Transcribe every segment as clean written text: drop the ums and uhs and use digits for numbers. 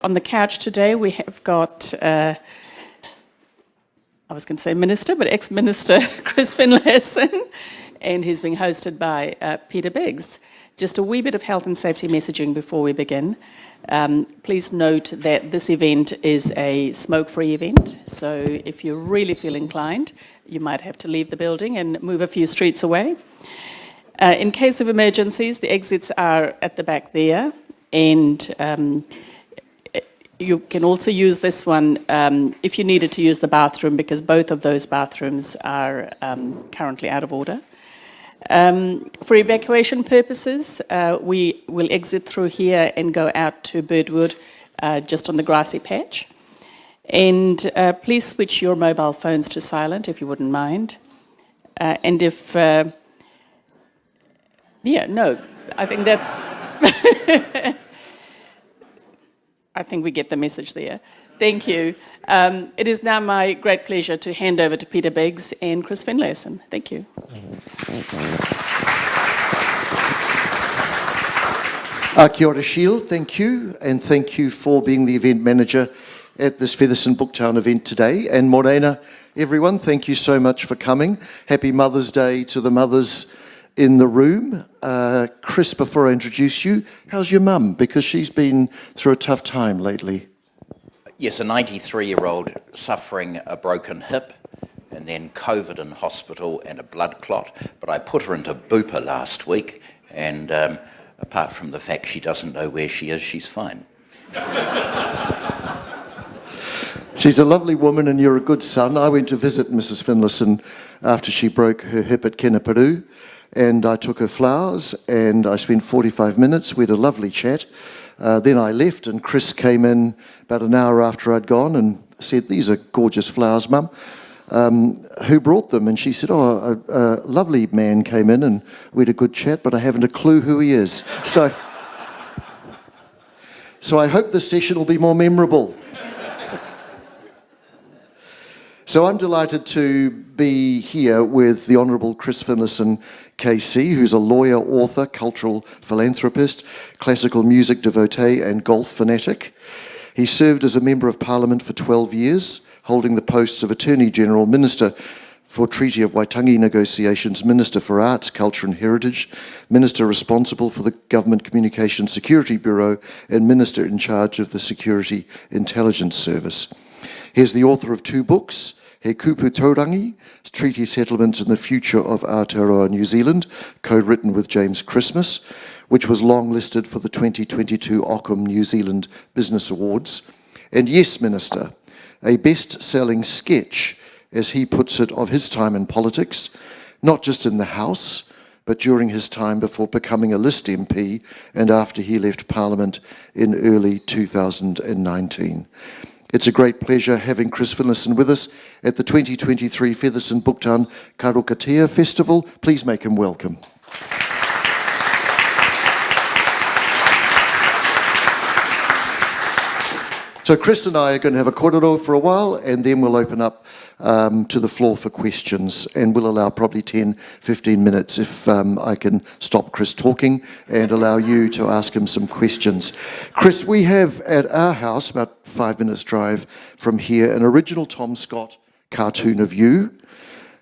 On the couch today, we have got, I was going to say minister, but ex-minister Chris Finlayson, and he's being hosted by Peter Biggs. Just a wee bit of health and safety messaging before we begin. Please note that this event is a smoke-free event, so if you really feel inclined, you might have to leave the building and move a few streets away. In case of emergencies, the exits are at the back there, and you can also use this one if you needed to use the bathroom, because both of those bathrooms are currently out of order. For evacuation purposes, we will exit through here and go out to Birdwood, just on the grassy patch. And please switch your mobile phones to silent if you wouldn't mind. And if, I think that's... I think we get the message there. Thank you. It is now my great pleasure to hand over to Peter Biggs and Chris Finlayson. Thank you. Kia ora, Sheil, thank you, and thank you for being the event manager at this Featherston Booktown event today. And Morena, everyone, thank you so much for coming. Happy Mother's Day to the mothers in the room. Chris, before I introduce you, how's your mum? Because she's been through a tough time lately. Yes, a 93-year-old suffering a broken hip and then COVID in hospital and a blood clot. But I put her into Bupa last week, and apart from the fact she doesn't know where she is, she's fine. She's a lovely woman and you're a good son. I went to visit Mrs. Finlayson after she broke her hip at Keneparu, and I took her flowers and I spent 45 minutes. We had a lovely chat. Then I left and Chris came in about an hour after I'd gone and said, "These are gorgeous flowers, Mum. Who brought them?" And she said, "Oh, a lovely man came in and we had a good chat, but I haven't a clue who he is." So I hope this session will be more memorable. So I'm delighted to be here with the Honourable Chris Finlayson KC, who's a lawyer, author, cultural philanthropist, classical music devotee and golf fanatic. He served as a Member of Parliament for 12 years, holding the posts of Attorney General, Minister for Treaty of Waitangi Negotiations, Minister for Arts, Culture and Heritage, Minister responsible for the Government Communications Security Bureau, and Minister in charge of the Security Intelligence Service. He is the author of 2 books, He Kupu Taurangi, Treaty Settlements and the Future of Aotearoa New Zealand, co-written with James Christmas, which was long-listed for the 2022 Ockham New Zealand Business Awards. And Yes, Minister, a best-selling sketch, as he puts it, of his time in politics, not just in the House, but during his time before becoming a List MP and after he left Parliament in early 2019. It's a great pleasure having Chris Finlayson with us at the 2023 Featherston Booktown Karukatea Festival. Please make him welcome. So Chris and I are going to have a korero for a while, and then we'll open up to the floor for questions, and we'll allow probably 10, 15 minutes if I can stop Chris talking and allow you to ask him some questions. Chris, we have at our house, about 5 minutes drive from here, an original Tom Scott cartoon of you.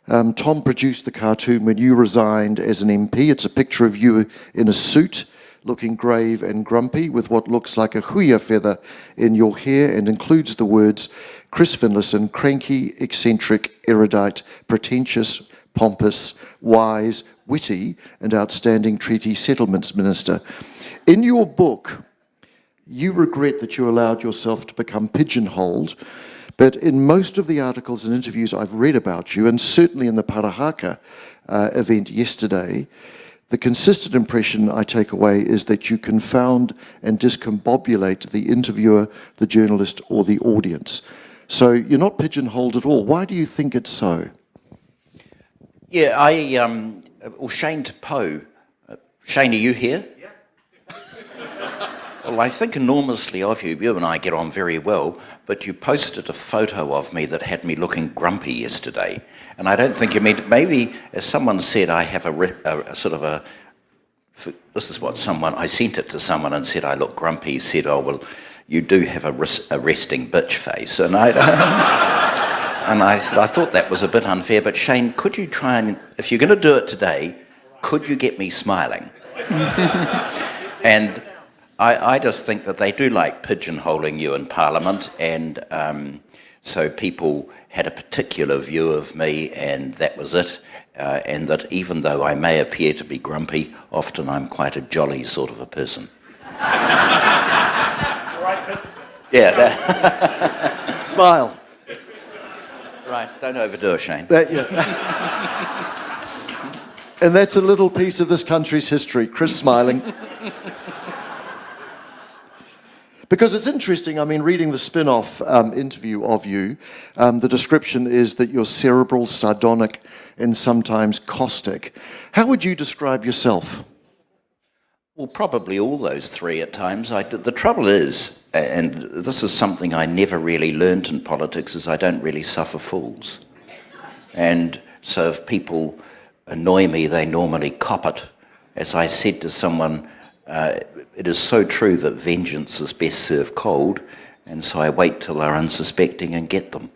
Tom produced the cartoon when you resigned as an MP. It's a picture of you in a suit, looking grave and grumpy with what looks like a huia feather in your hair, and includes the words, Chris Finlayson, cranky, eccentric, erudite, pretentious, pompous, wise, witty, and outstanding treaty settlements minister. In your book, you regret that you allowed yourself to become pigeonholed, but in most of the articles and interviews I've read about you, and certainly in the Parahaka event yesterday, the consistent impression I take away is that you confound and discombobulate the interviewer, the journalist, or the audience. So you're not pigeonholed at all. Why do you think it's so? Yeah, Shane to Poe. Shane, are you here? Yeah. Well, I think enormously of you. You and I get on very well, but you posted a photo of me that had me looking grumpy yesterday. And I don't think you meant, maybe, as someone said, I have a sort of a, this is what someone, I sent it to someone and said I look grumpy. He said, "Oh, well, you do have a resting bitch face. And and I said, I thought that was a bit unfair, but Shane, could you try and, if you're going to do it today, could you get me smiling? And I just think that they do like pigeonholing you in Parliament, and so people had a particular view of me, and that was it. And that even though I may appear to be grumpy, often I'm quite a jolly sort of a person. Yeah. Smile. Right, don't overdo it, Shane. And that's a little piece of this country's history, Chris smiling. Because it's interesting, I mean, reading the spin-off interview of you, the description is that you're cerebral, sardonic, and sometimes caustic. How would you describe yourself? Well, probably all those three at times. The trouble is, and this is something I never really learned in politics, is I don't really suffer fools. And so if people annoy me, they normally cop it. As I said to someone, it is so true that vengeance is best served cold, and so I wait till they're unsuspecting and get them.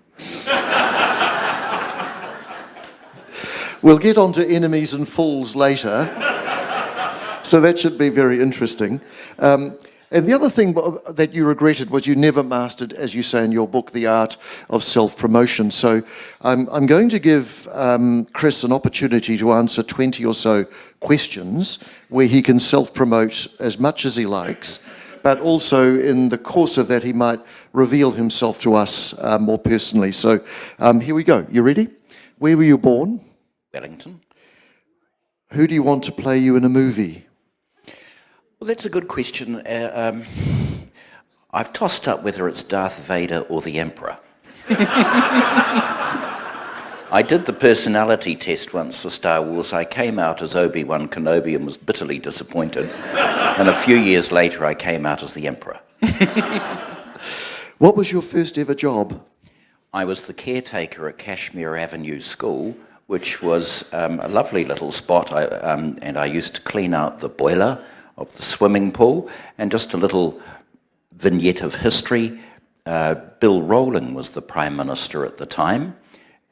We'll get on to enemies and fools later. So that should be very interesting. And the other thing that you regretted was you never mastered, as you say in your book, the art of self-promotion. So I'm going to give Chris an opportunity to answer 20 or so questions where he can self-promote as much as he likes, but also in the course of that he might reveal himself to us more personally. So here we go. You ready? Where were you born? Wellington. Who do you want to play you in a movie? Well, that's a good question. I've tossed up whether it's Darth Vader or the Emperor. I did the personality test once for Star Wars. I came out as Obi-Wan Kenobi and was bitterly disappointed. And a few years later, I came out as the Emperor. What was your first ever job? I was the caretaker at Kashmir Avenue School, which was a lovely little spot, and I used to clean out the boiler of the swimming pool. And just a little vignette of history, Bill Rowling was the Prime Minister at the time,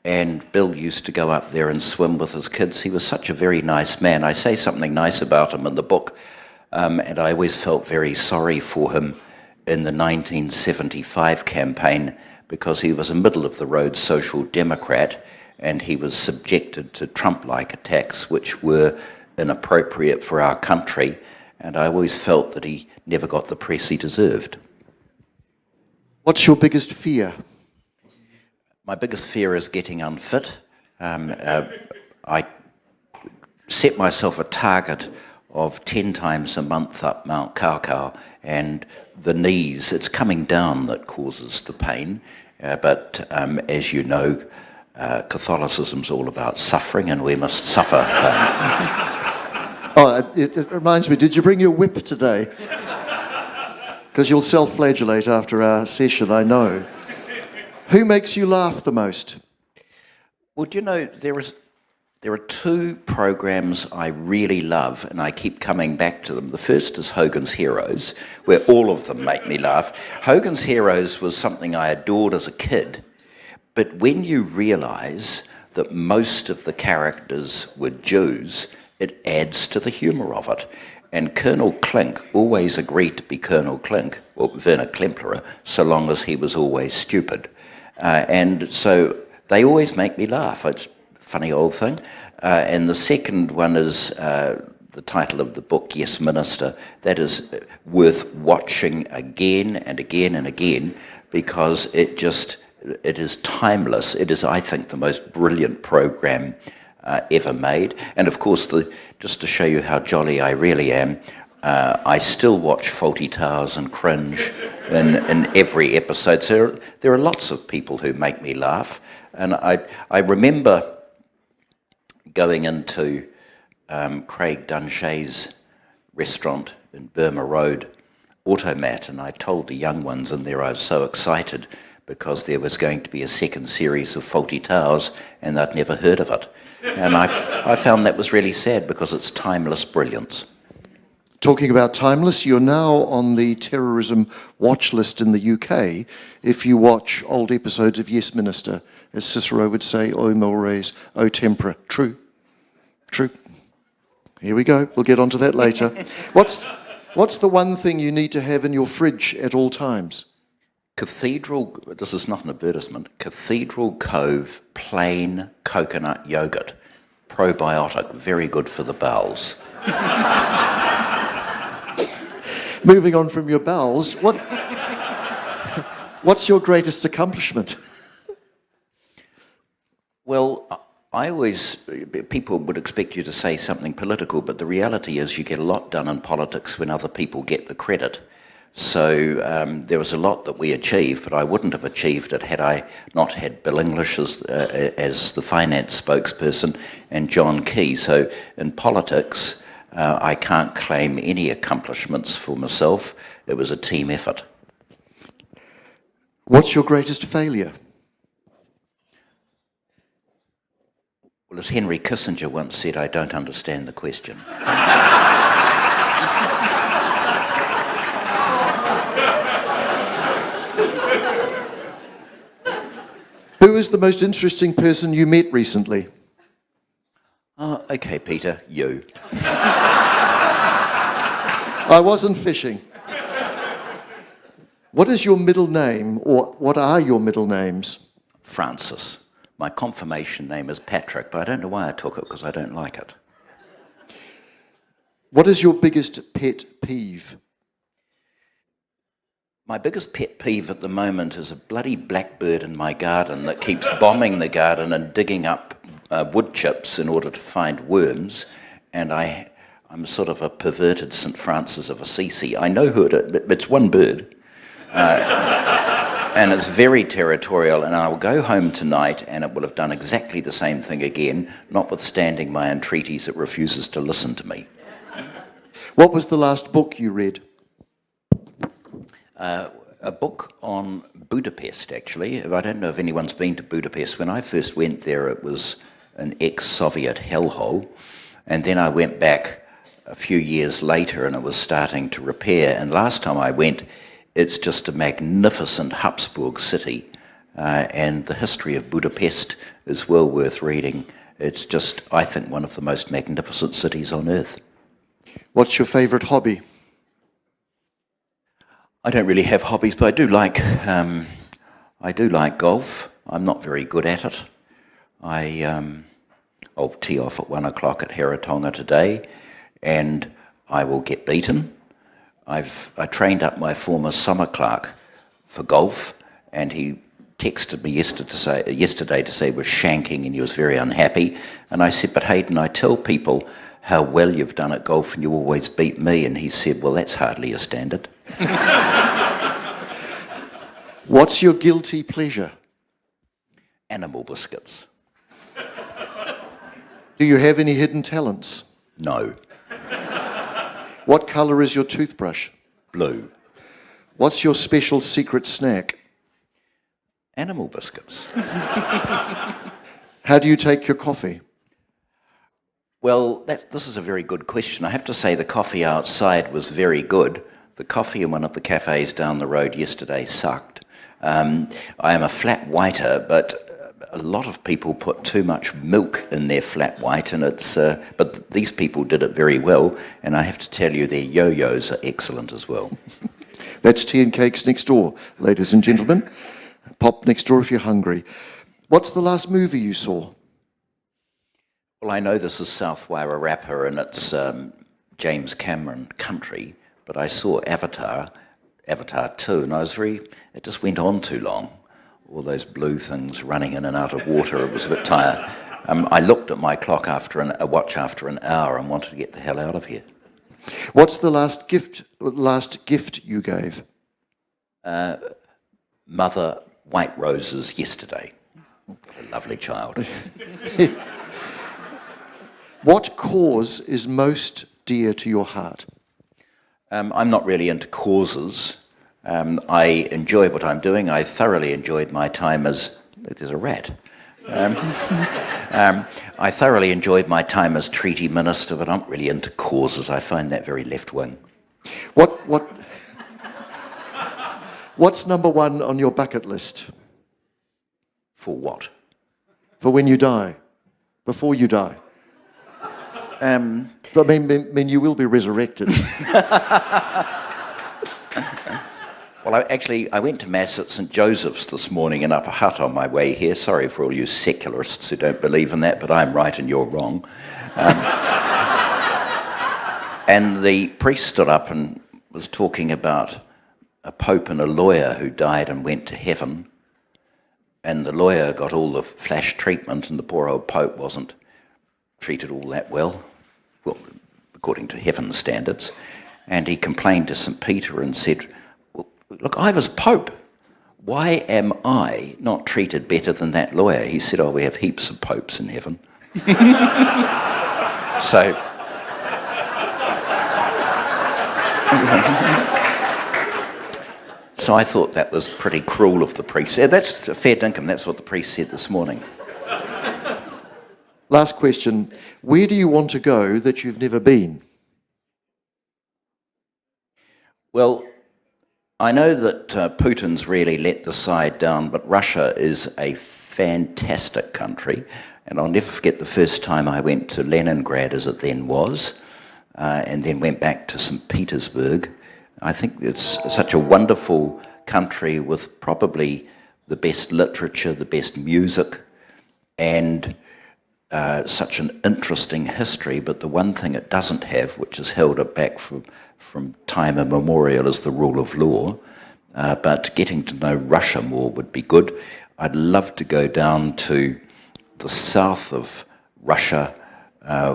and Bill used to go up there and swim with his kids. He was such a very nice man. I say something nice about him in the book, and I always felt very sorry for him in the 1975 campaign, because he was a middle-of-the-road social democrat, and he was subjected to Trump-like attacks which were inappropriate for our country, and I always felt that he never got the press he deserved. What's your biggest fear? My biggest fear is getting unfit. I set myself a target of 10 times a month up Mount Kaukau, and the knees, it's coming down that causes the pain, but as you know, Catholicism's all about suffering, and we must suffer. Oh, it reminds me, did you bring your whip today? Because you'll self-flagellate after our session, I know. Who makes you laugh the most? Well, do you know, there are two programs I really love, and I keep coming back to them. The first is Hogan's Heroes, where all of them make me laugh. Hogan's Heroes was something I adored as a kid, but when you realise that most of the characters were Jews, it adds to the humour of it. And Colonel Klink always agreed to be Colonel Klink, or Werner Klemperer, so long as he was always stupid. And so they always make me laugh. It's a funny old thing. And the second one is the title of the book, Yes, Minister. That is worth watching again and again and again, because it is timeless. It is, I think, the most brilliant program ever made. And of course, just to show you how jolly I really am, I still watch Fawlty Towers and cringe in every episode. So there are lots of people who make me laugh. And I remember going into Craig Dunshay's restaurant in Burma Road, Automat, and I told the young ones in there I was so excited because there was going to be a second series of Fawlty Towers, and they'd never heard of it. And I found that was really sad, because it's timeless brilliance. Talking about timeless, you're now on the terrorism watch list in the UK if you watch old episodes of Yes Minister. As Cicero would say, o mores, o tempora. True. True. Here we go. We'll get onto that later. What's the one thing you need to have in your fridge at all times? Cathedral, this is not an advertisement, Cathedral Cove plain coconut yogurt. Probiotic, very good for the bowels. Moving on from your bowels, what's your greatest accomplishment? Well, people would expect you to say something political, but the reality is you get a lot done in politics when other people get the credit. So there was a lot that we achieved, but I wouldn't have achieved it had I not had Bill English as the finance spokesperson and John Key. So in politics, I can't claim any accomplishments for myself. It was a team effort. What's your greatest failure? Well, as Henry Kissinger once said, I don't understand the question. Who is the most interesting person you met recently? Oh, okay, Peter, you. I wasn't fishing. What is your middle name, or what are your middle names? Francis. My confirmation name is Patrick, but I don't know why I took it, because I don't like it. What is your biggest pet peeve? My biggest pet peeve at the moment is a bloody blackbird in my garden that keeps bombing the garden and digging up wood chips in order to find worms, and I'm sort of a perverted St. Francis of Assisi. I know who it's one bird, and it's very territorial, and I will go home tonight and it will have done exactly the same thing again, notwithstanding my entreaties, it refuses to listen to me. What was the last book you read? A book on Budapest, actually. I don't know if anyone's been to Budapest. When I first went there, it was an ex-Soviet hellhole. And then I went back a few years later and it was starting to repair. And last time I went, it's just a magnificent Habsburg city. And the history of Budapest is well worth reading. It's just, I think, one of the most magnificent cities on earth. What's your favourite hobby? I don't really have hobbies, but I do like golf. I'm not very good at it. I'll tee off at 1 o'clock at Heratonga today, and I will get beaten. I trained up my former summer clerk for golf, and he texted me yesterday to say he was shanking and he was very unhappy. And I said, but Hayden, I tell people how well you've done at golf and you always beat me. And he said, well, that's hardly a standard. What's your guilty pleasure? Animal biscuits. Do you have any hidden talents? No. What colour is your toothbrush? Blue. What's your special secret snack? Animal biscuits. How do you take your coffee? Well, this is a very good question. I have to say the coffee outside was very good. The coffee in one of the cafes down the road yesterday sucked. I am a flat whiter, but a lot of people put too much milk in their flat white, and but these people did it very well, and I have to tell you their yo-yos are excellent as well. That's Tea and Cakes next door, ladies and gentlemen. Pop next door if you're hungry. What's the last movie you saw? Well, I know this is South Wairarapa and it's James Cameron country, but I saw Avatar 2, and it just went on too long. All those blue things running in and out of water, it was a bit tired. I looked at my clock after a watch after an hour and wanted to get the hell out of here. What's the last gift you gave? Mother white roses yesterday. A lovely child. What cause is most dear to your heart? I'm not really into causes. I enjoy what I'm doing. I thoroughly enjoyed my time there's a rat. I thoroughly enjoyed my time as treaty minister, but I'm not really into causes. I find that very left-wing. What's number one on your bucket list? For what? For when you die? Before you die? I mean, you will be resurrected. Well, I went to Mass at St Joseph's this morning in Upper Hutt on my way here. Sorry for all you secularists who don't believe in that, but I'm right and you're wrong. And the priest stood up and was talking about a pope and a lawyer who died and went to heaven. And the lawyer got all the flash treatment and the poor old pope wasn't treated all that well, according to heaven's standards. And he complained to St Peter and said, well, look, I was pope. Why am I not treated better than that lawyer? He said, oh, we have heaps of popes in heaven. So I thought that was pretty cruel of the priest. That's a fair dinkum. That's what the priest said this morning. Last question. Where do you want to go that you've never been? Well, I know that Putin's really let the side down, but Russia is a fantastic country. And I'll never forget the first time I went to Leningrad, as it then was, and then went back to St. Petersburg. I think it's such a wonderful country with probably the best literature, the best music, and such an interesting history. But the one thing it doesn't have, which has held it back from time immemorial, is the rule of law. But getting to know Russia more would be good. I'd love to go down to the south of Russia,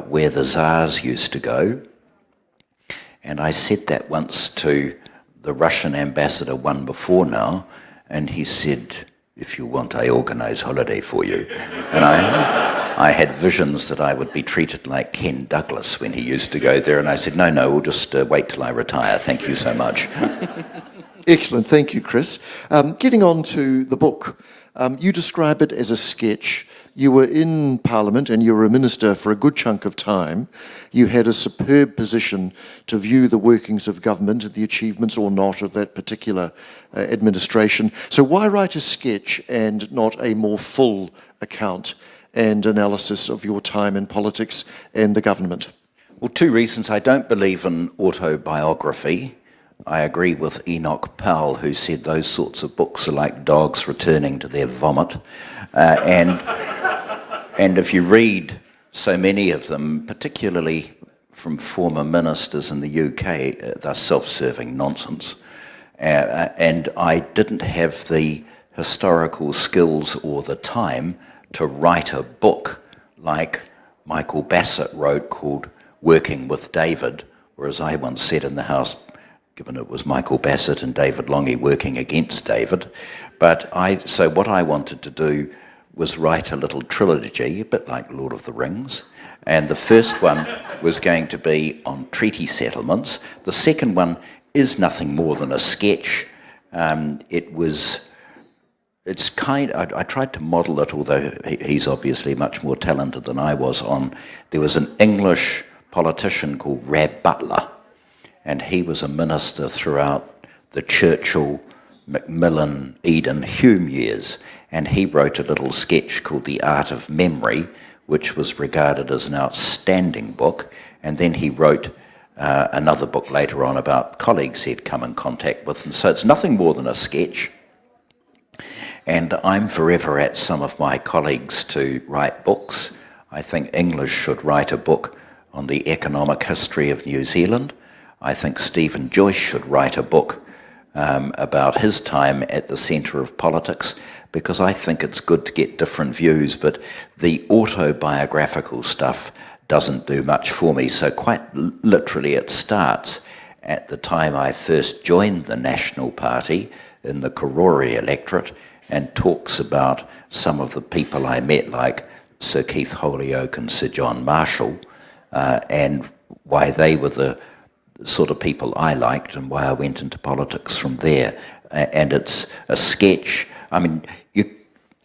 where the Tsars used to go. And I said that once to the Russian ambassador, one before now, and he said, if you want, I organise holiday for you. And I had visions that I would be treated like Ken Douglas when he used to go there, and I said, no, we'll just wait till I retire. Thank you so much. Excellent. Thank you, Chris. Getting on to the book, you describe it as a sketch. You were in Parliament and you were a minister for a good chunk of time. You had a superb position to view the workings of government and the achievements or not of that particular administration. So why write a sketch and not a more full account and analysis of your time in politics and the government? Well, two reasons. I don't believe in autobiography. I agree with Enoch Powell, who said those sorts of books are like dogs returning to their vomit. And if you read so many of them, particularly from former ministers in the UK, they're self-serving nonsense. And I didn't have the historical skills or the time to write a book like Michael Bassett wrote called Working with David, whereas I once said in the House, given it was Michael Bassett and David Longy working against David. So what I wanted to do was write a little trilogy, a bit like Lord of the Rings. And the first one was going to be on treaty settlements. The second one is nothing more than a sketch. I tried to model it, although he's obviously much more talented than I was, there was an English politician called Rab Butler, and he was a minister throughout the Churchill, Macmillan, Eden, Hume years, and he wrote a little sketch called The Art of Memory, which was regarded as an outstanding book, and then he wrote another book later on about colleagues he'd come in contact with, and so it's nothing more than a sketch. And I'm forever at some of my colleagues to write books. I think English should write a book on the economic history of New Zealand. I think Stephen Joyce should write a book about his time at the centre of politics, because I think it's good to get different views, but the autobiographical stuff doesn't do much for me. So quite literally it starts at the time I first joined the National Party in the Karori electorate, and talks about some of the people I met, like Sir Keith Holyoake and Sir John Marshall, and why they were the sort of people I liked and why I went into politics from there. And it's a sketch. I mean,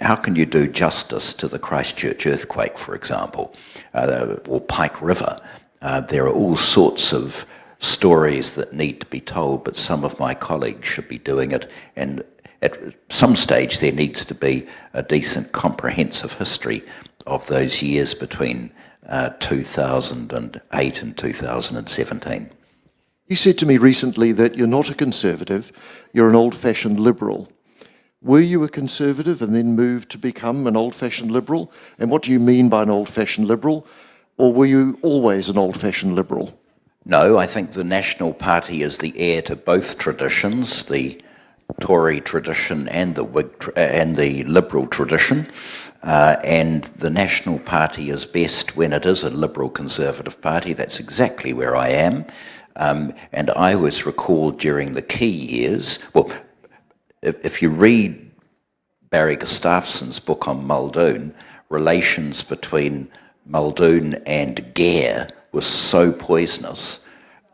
how can you do justice to the Christchurch earthquake, for example, or Pike River? There are all sorts of stories that need to be told, but some of my colleagues should be doing it, and at some stage there needs to be a decent comprehensive history of those years between 2008 and 2017. You said to me recently that you're not a conservative, you're an old-fashioned liberal. Were you a conservative and then moved to become an old-fashioned liberal? And what do you mean by an old-fashioned liberal? Or were you always an old-fashioned liberal? No, I think the National Party is the heir to both traditions, the Tory tradition and the Whig and the Liberal tradition. And the National Party is best when it is a Liberal Conservative party. That's exactly where I am. And I was recalled during the key years. Well, if you read Barry Gustafson's book on Muldoon, relations between Muldoon and Gare was so poisonous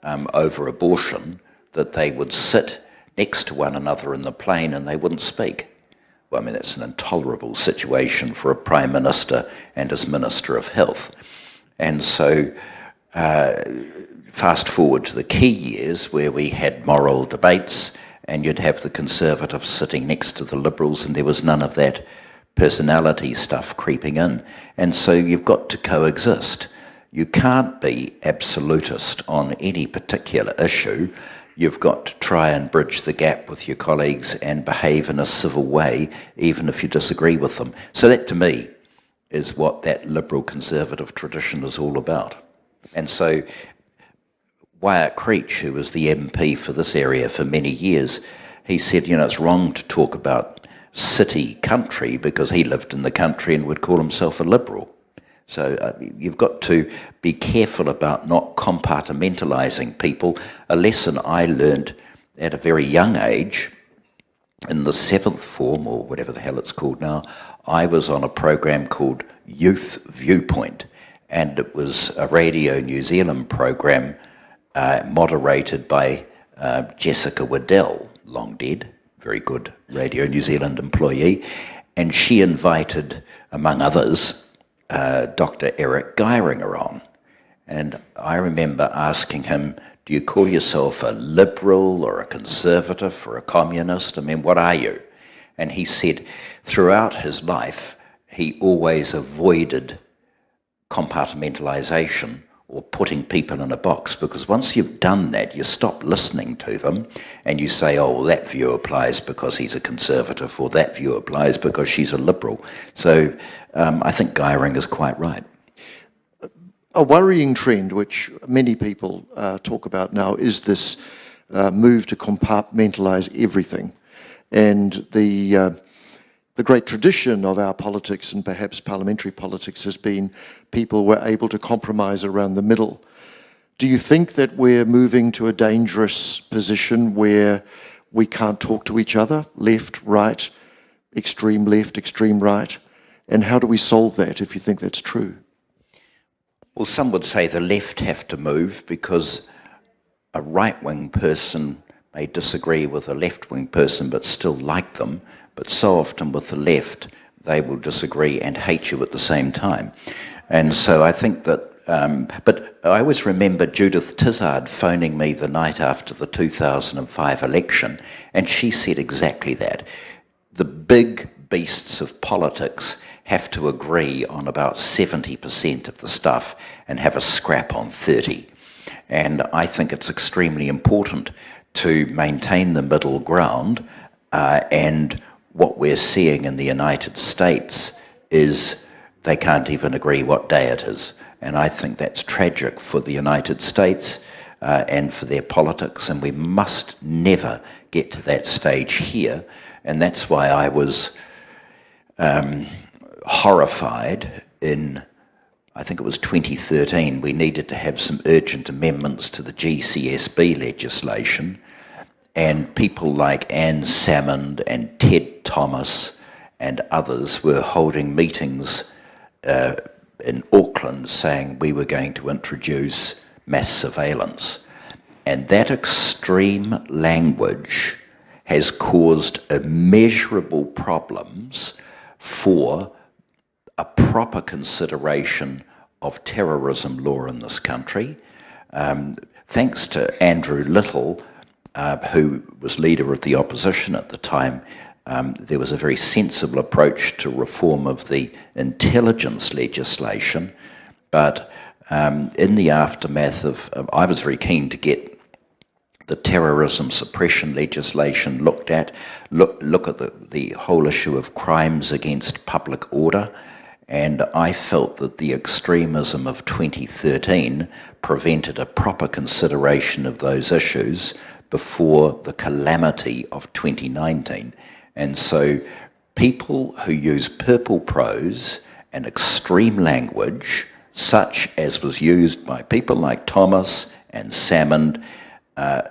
over abortion that they would sit next to one another in the plane and they wouldn't speak. Well, I mean, that's an intolerable situation for a Prime Minister and his Minister of Health. And so fast forward to the key years where we had moral debates and you'd have the Conservatives sitting next to the Liberals and there was none of that personality stuff creeping in. And so you've got to coexist. You can't be absolutist on any particular issue. You've got to try and bridge the gap with your colleagues and behave in a civil way, even if you disagree with them. So that, to me, is what that liberal conservative tradition is all about. And so Wyatt Creech, who was the MP for this area for many years, he said, you know, it's wrong to talk about city country because he lived in the country and would call himself a liberal. So you've got to be careful about not compartmentalising people. A lesson I learned at a very young age, in the 7th form, or whatever the hell it's called now, I was on a program called Youth Viewpoint, and it was a Radio New Zealand program moderated by Jessica Waddell, long dead, very good Radio New Zealand employee, and she invited, among others, Dr. Eric Geiringer on. And I remember asking him, do you call yourself a liberal or a conservative or a communist? I mean, what are you? And he said throughout his life, he always avoided compartmentalisation or putting people in a box, because once you've done that, you stop listening to them and you say, oh, well, that view applies because he's a conservative, or that view applies because she's a liberal. So I think Geiring is quite right. A worrying trend, which many people talk about now, is this move to compartmentalise everything. And the great tradition of our politics, and perhaps parliamentary politics, has been people were able to compromise around the middle. Do you think that we're moving to a dangerous position where we can't talk to each other, left, right, extreme left, extreme right? And how do we solve that, if you think that's true? Well, some would say the left have to move because a right-wing person may disagree with a left-wing person but still like them. But so often with the left, they will disagree and hate you at the same time. And so I think that, but I always remember Judith Tizard phoning me the night after the 2005 election, and she said exactly that. The big beasts of politics have to agree on about 70% of the stuff and have a scrap on 30. And I think it's extremely important to maintain the middle ground, and what we're seeing in the United States is they can't even agree what day it is. And I think that's tragic for the United States and for their politics, and we must never get to that stage here. And that's why I was horrified in, I think it was 2013, we needed to have some urgent amendments to the GCSB legislation. And people like Anne Salmond and Ted Thomas and others were holding meetings in Auckland saying we were going to introduce mass surveillance. And that extreme language has caused immeasurable problems for a proper consideration of terrorism law in this country. Thanks to Andrew Little, who was leader of the opposition at the time, there was a very sensible approach to reform of the intelligence legislation. But in the aftermath of, I was very keen to get the terrorism suppression legislation looked at, look at the whole issue of crimes against public order, and I felt that the extremism of 2013 prevented a proper consideration of those issues before the calamity of 2019. And so people who use purple prose and extreme language, such as was used by people like Thomas and Salmond,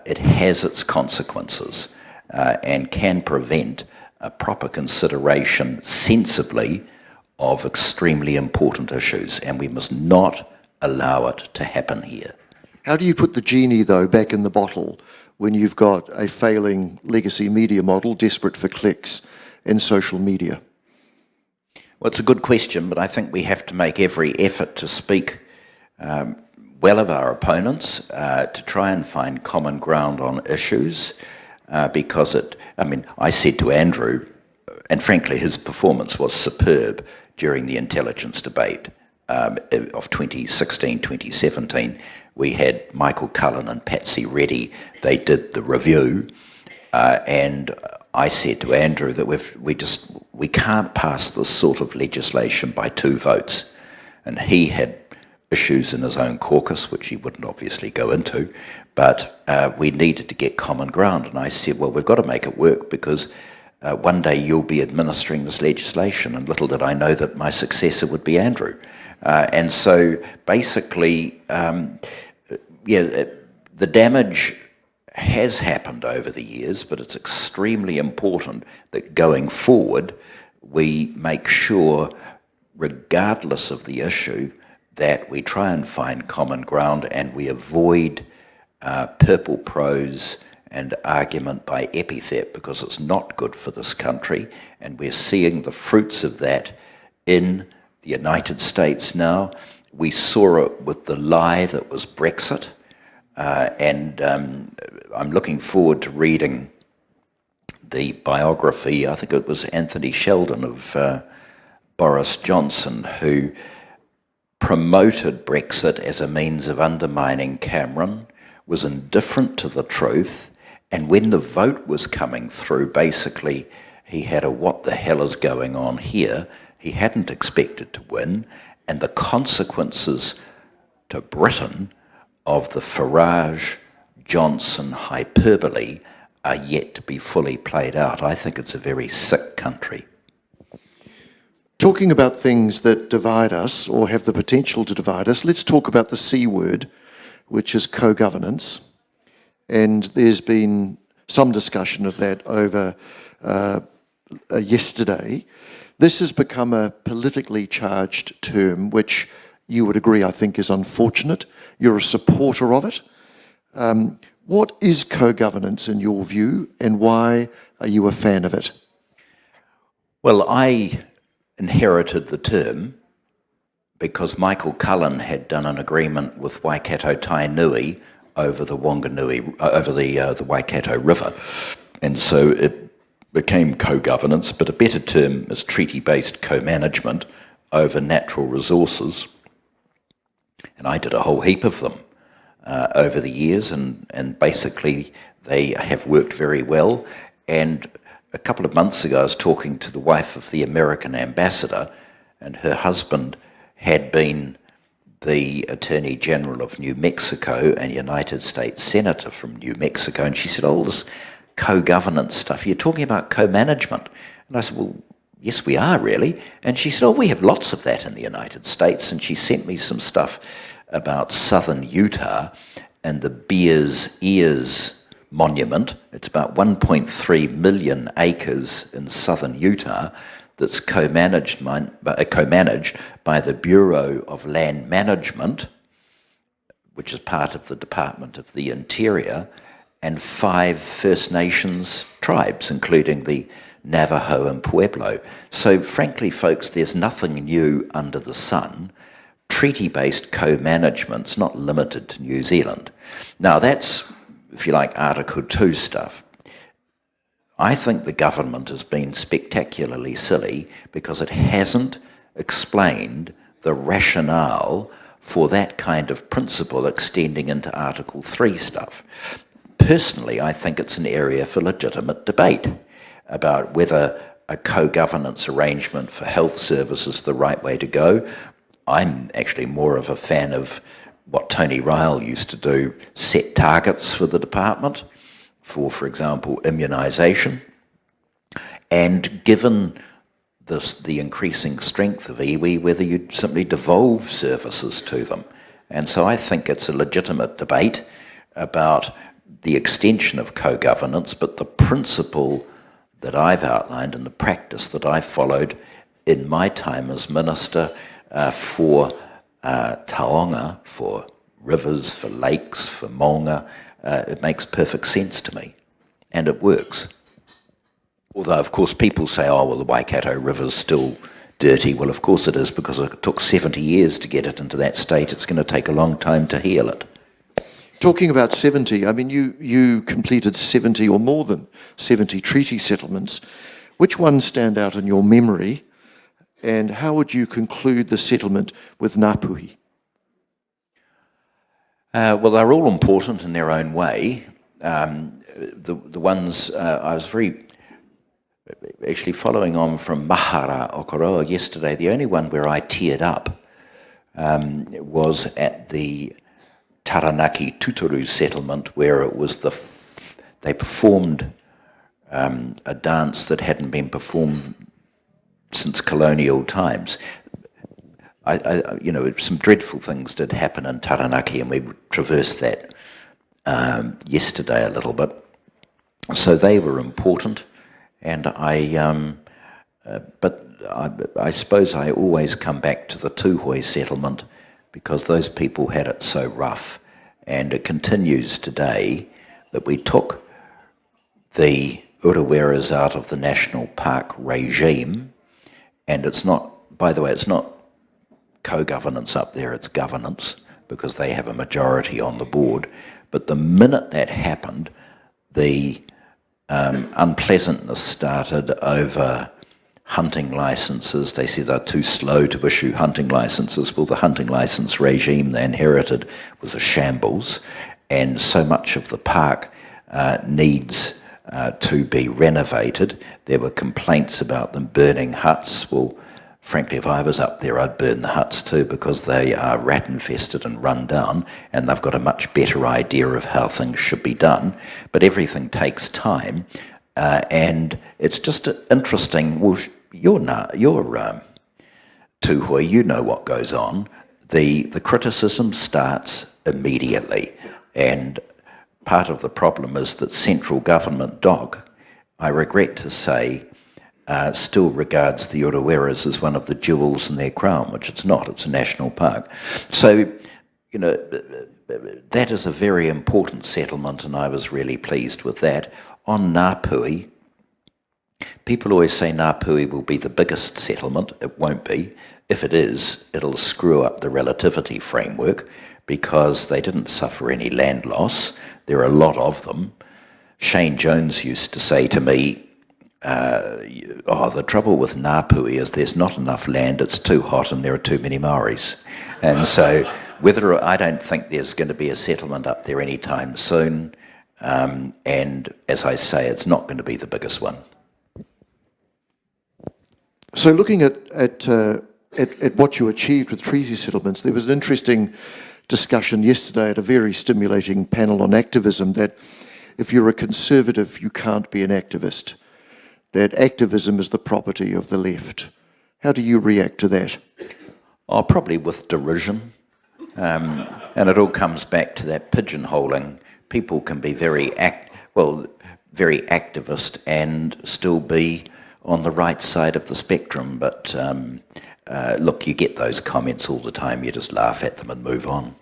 it has its consequences and can prevent a proper consideration sensibly of extremely important issues, and we must not allow it to happen here. How do you put the genie, though, back in the bottle when you've got a failing legacy media model desperate for clicks in social media? Well, it's a good question, but I think we have to make every effort to speak well of our opponents, to try and find common ground on issues, because I said to Andrew, and frankly his performance was superb during the intelligence debate of 2016, 2017. We had Michael Cullen and Patsy Reddy. They did the review, and I said to Andrew that we can't pass this sort of legislation by 2 votes. And he had issues in his own caucus, which he wouldn't obviously go into, but we needed to get common ground. And I said, well, we've got to make it work, because one day you'll be administering this legislation, and little did I know that my successor would be Andrew. And so basically, the damage has happened over the years, but it's extremely important that going forward we make sure, regardless of the issue, that we try and find common ground and we avoid purple prose and argument by epithet, because it's not good for this country, and we're seeing the fruits of that in the United States now. We saw it with the lie that was Brexit, and I'm looking forward to reading the biography, I think it was Anthony Sheldon, of Boris Johnson, who promoted Brexit as a means of undermining Cameron, was indifferent to the truth, and when the vote was coming through, basically he had a what the hell is going on here. He hadn't expected to win, and the consequences to Britain of the Farage-Johnson hyperbole are yet to be fully played out. I think it's a very sick country. Talking about things that divide us or have the potential to divide us, let's talk about the C word, which is co-governance. And there's been some discussion of that over yesterday. This has become a politically charged term, which you would agree, I think, is unfortunate. You're a supporter of it. What is co-governance in your view, and why are you a fan of it? Well, I inherited the term because Michael Cullen had done an agreement with Waikato Tainui over the Wanganui, over the Waikato River, and so it became co-governance, but a better term is treaty-based co-management over natural resources. And I did a whole heap of them over the years, and basically they have worked very well. And a couple of months ago I was talking to the wife of the American ambassador, and her husband had been the Attorney General of New Mexico and United States Senator from New Mexico, and she said, oh, this co-governance stuff, you're talking about co-management. And I said, well, yes, we are really. And she said, oh, we have lots of that in the United States. And she sent me some stuff about southern Utah and the Bears Ears Monument. It's about 1.3 million acres in southern Utah that's co-managed by the Bureau of Land Management, which is part of the Department of the Interior, and 5 First Nations tribes, including the Navajo and Pueblo. So frankly, folks, there's nothing new under the sun. Treaty-based co-management's not limited to New Zealand. Now that's, if you like, Article 2 stuff. I think the government has been spectacularly silly because it hasn't explained the rationale for that kind of principle extending into Article 3 stuff. Personally, I think it's an area for legitimate debate about whether a co-governance arrangement for health services is the right way to go. I'm actually more of a fan of what Tony Ryle used to do, set targets for the department for example, immunisation. And given the increasing strength of iwi, whether you simply devolve services to them. And so I think it's a legitimate debate about the extension of co-governance, but the principle that I've outlined and the practice that I followed in my time as minister for taonga, for rivers, for lakes, for maunga, it makes perfect sense to me, and it works. Although, of course, people say, oh, well, the Waikato River's still dirty. Well, of course it is, because it took 70 years to get it into that state. It's going to take a long time to heal it. Talking about 70, I mean, you completed 70 or more than 70 treaty settlements. Which ones stand out in your memory, and how would you conclude the settlement with Ngāpuhi? Well, they're all important in their own way. The ones I was actually following on from Mahara Okoroa yesterday, the only one where I teared up was at the Taranaki Tutoru settlement, where it was they performed a dance that hadn't been performed since colonial times. Some dreadful things did happen in Taranaki, and we traversed that yesterday a little bit. So they were important, and but I suppose I always come back to the Tūhoe settlement because those people had it so rough, and it continues today that we took the uraweras out of the national park regime, and it's not, by the way, it's not co-governance up there, it's governance, because they have a majority on the board. But the minute that happened, the unpleasantness started over hunting licences. They said they're too slow to issue hunting licences. Well, the hunting licence regime they inherited was a shambles, and so much of the park needs to be renovated. There were complaints about them burning huts. Well, frankly, if I was up there, I'd burn the huts too, because they are rat-infested and run down, and they've got a much better idea of how things should be done. But everything takes time, and it's just interesting. Well, you're Tūhoe, you know what goes on. The criticism starts immediately, and part of the problem is that central government DOG, I regret to say, still regards the uraweras as one of the jewels in their crown, which it's not. It's a national park. So, that is a very important settlement, and I was really pleased with that. On Ngāpuhi, people always say Ngāpuhi will be the biggest settlement. It won't be. If it is, it'll screw up the relativity framework, because they didn't suffer any land loss. There are a lot of them. Shane Jones used to say to me, the trouble with Ngāpuhi is there's not enough land, it's too hot, and there are too many Maoris. And so I don't think there's going to be a settlement up there anytime soon, and as I say, it's not going to be the biggest one. So looking at what you achieved with treaty settlements, there was an interesting discussion yesterday at a very stimulating panel on activism that if you're a conservative, you can't be an activist, that activism is the property of the left. How do you react to that? Oh, probably with derision. And it all comes back to that pigeonholing. People can be very activist and still be on the right side of the spectrum. But look, you get those comments all the time. You just laugh at them and move on.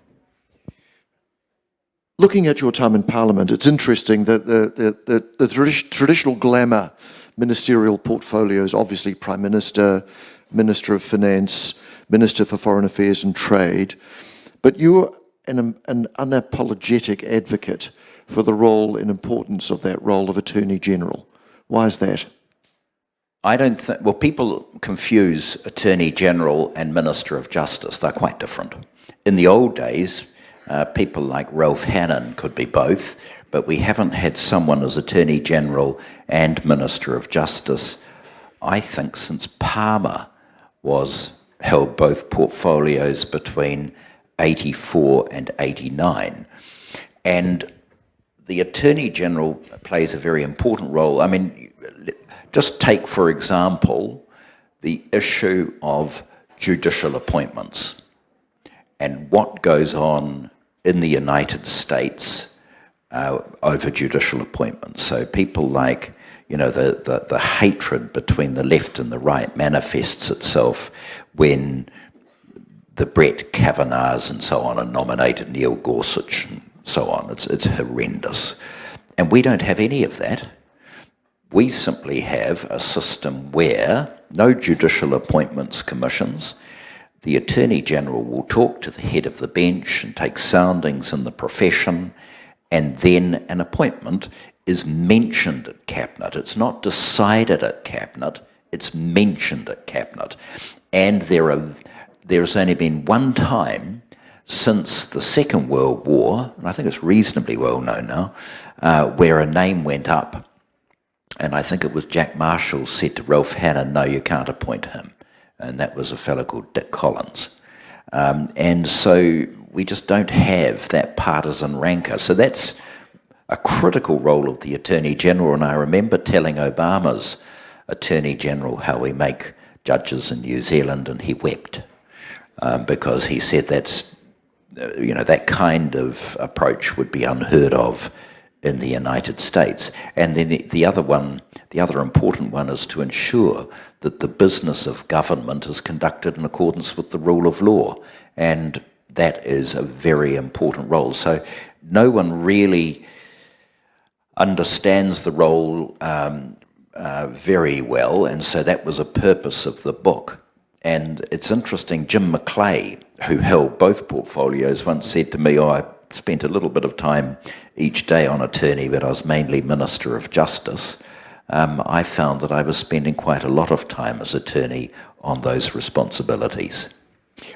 Looking at your time in Parliament, it's interesting that the traditional glamour ministerial portfolios, obviously Prime Minister, Minister of Finance, Minister for Foreign Affairs and Trade, but you're an unapologetic advocate for the role and importance of that role of Attorney General. Why is that? I don't think, well, people confuse Attorney General and Minister of Justice. They're quite different. In the old days, people like Ralph Hannon could be both, but we haven't had someone as Attorney General and Minister of Justice, I think, since Palmer held both portfolios between 84 and 89. And the Attorney General plays a very important role. I mean, just take, for example, the issue of judicial appointments and what goes on in the United States over judicial appointments. So people like, you know, the hatred between the left and the right manifests itself when the Brett Kavanaughs and so on are nominated, Neil Gorsuch and so on. It's horrendous. And we don't have any of that. We simply have a system where no judicial appointments commissions. The Attorney General will talk to the head of the bench and take soundings in the profession, and then an appointment is mentioned at Cabinet. It's not decided at Cabinet, it's mentioned at Cabinet. And there's only been one time since the Second World War, and I think it's reasonably well known now, where a name went up, and I think it was Jack Marshall said to Ralph Hannon, no, you can't appoint him. And that was a fellow called Dick Collins. And so we just don't have that partisan rancour. So that's a critical role of the Attorney General, and I remember telling Obama's Attorney General how we make judges in New Zealand, and he wept because he said that kind of approach would be unheard of in the United States. And then the other important one is to ensure that the business of government is conducted in accordance with the rule of law. And that is a very important role. So no one really understands the role very well, and so that was a purpose of the book. And it's interesting, Jim Macleay, who held both portfolios, once said to me, I spent a little bit of time each day on attorney, but I was mainly Minister of Justice. I found that I was spending quite a lot of time as attorney on those responsibilities.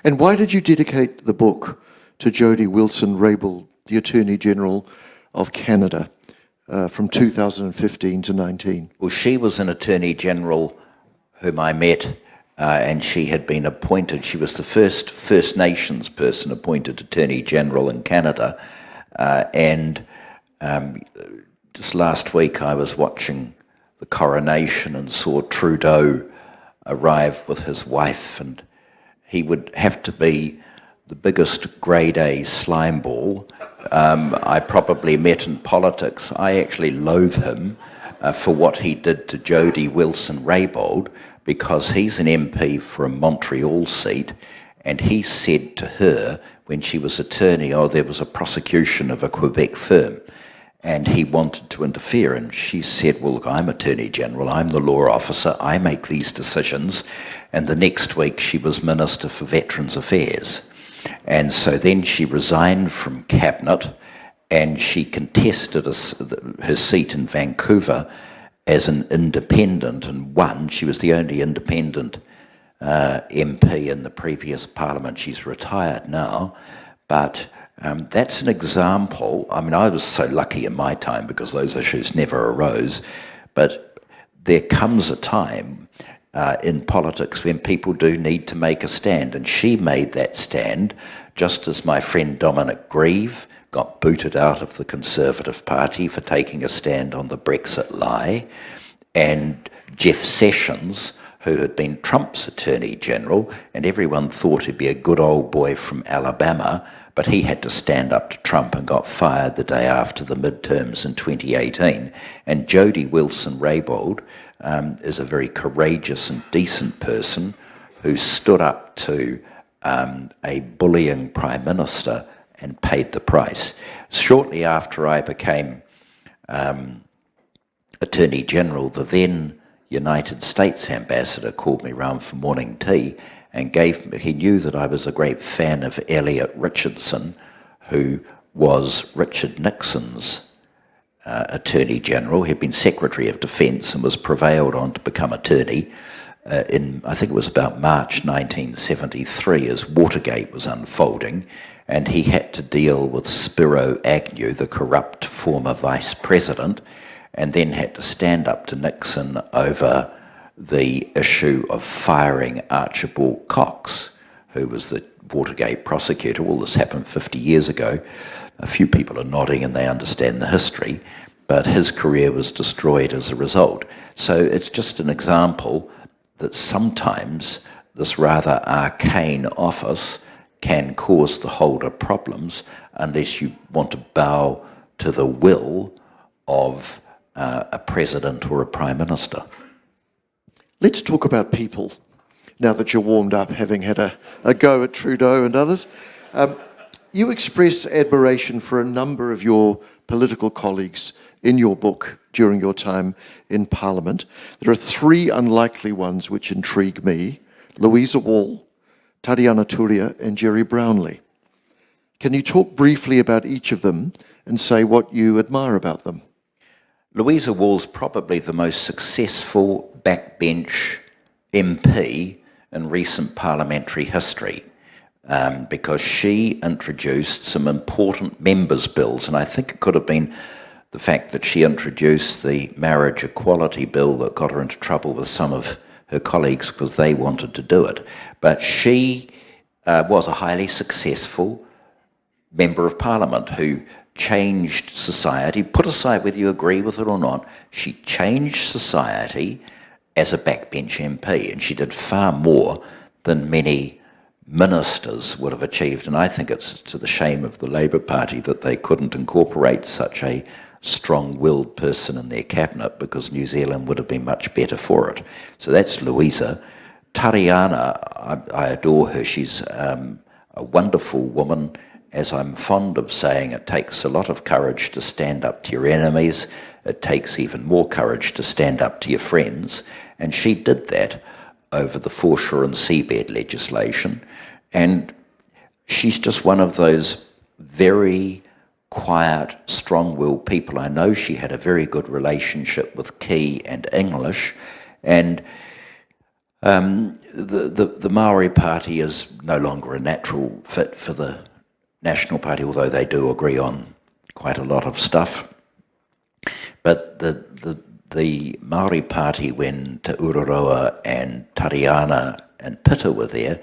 And why did you dedicate the book to Jody Wilson-Raybould, the Attorney General of Canada, from 2015 to 19? Well, she was an Attorney General whom I met, and she had been appointed, she was the first First Nations person appointed Attorney General in Canada. And just last week I was watching the coronation and saw Trudeau arrive with his wife, and he would have to be the biggest grade A slimeball I probably met in politics. I actually loathe him for what he did to Jody Wilson-Raybould, because he's an MP for a Montreal seat, and he said to her when she was attorney, there was a prosecution of a Quebec firm, and he wanted to interfere, and she said, well, look, I'm Attorney General, I'm the law officer, I make these decisions. And the next week she was Minister for Veterans Affairs. And so then she resigned from Cabinet, and she contested her seat in Vancouver as an independent, and won. She was the only independent MP in the previous parliament. She's retired now, but that's an example. I mean, I was so lucky in my time because those issues never arose, but there comes a time in politics when people do need to make a stand, and she made that stand, just as my friend Dominic Grieve got booted out of the Conservative Party for taking a stand on the Brexit lie, and Jeff Sessions, who had been Trump's Attorney General, and everyone thought he'd be a good old boy from Alabama, but he had to stand up to Trump and got fired the day after the midterms in 2018. And Jody Wilson-Raybould is a very courageous and decent person who stood up to a bullying Prime Minister and paid the price. Shortly after I became Attorney General, the then United States ambassador called me round for morning tea and he knew that I was a great fan of Elliot Richardson, who was Richard Nixon's Attorney General. He'd been Secretary of Defence and was prevailed on to become attorney in, I think it was about March 1973, as Watergate was unfolding, and he had to deal with Spiro Agnew, the corrupt former Vice President, and then had to stand up to Nixon over the issue of firing Archibald Cox, who was the Watergate prosecutor. All this happened 50 years ago. A few people are nodding and they understand the history, but his career was destroyed as a result. So it's just an example that sometimes this rather arcane office can cause the holder problems unless you want to bow to the will of a president or a prime minister. Let's talk about people, now that you're warmed up, having had a go at Trudeau and others. You expressed admiration for a number of your political colleagues in your book during your time in Parliament. There are three unlikely ones which intrigue me: Louisa Wall, Tariana Turia and Jerry Brownlee. Can you talk briefly about each of them and say what you admire about them? Louisa Wall's probably the most successful backbench MP in recent parliamentary history, because she introduced some important members' bills, and I think it could have been the fact that she introduced the marriage equality bill that got her into trouble with some of her colleagues because they wanted to do it. But she was a highly successful Member of Parliament who changed society. Put aside whether you agree with it or not, she changed society as a backbench MP, and she did far more than many ministers would have achieved. And I think it's to the shame of the Labour Party that they couldn't incorporate such a strong-willed person in their cabinet, because New Zealand would have been much better for it. So that's Louisa. Tariana, I adore her. She's a wonderful woman. As I'm fond of saying, it takes a lot of courage to stand up to your enemies. It takes even more courage to stand up to your friends. And she did that over the foreshore and seabed legislation. And she's just one of those very quiet, strong-willed people. I know she had a very good relationship with Key and English, and the Maori Party is no longer a natural fit for the National Party, although they do agree on quite a lot of stuff. But the Maori Party, when Te Ururoa and Tariana and Pita were there,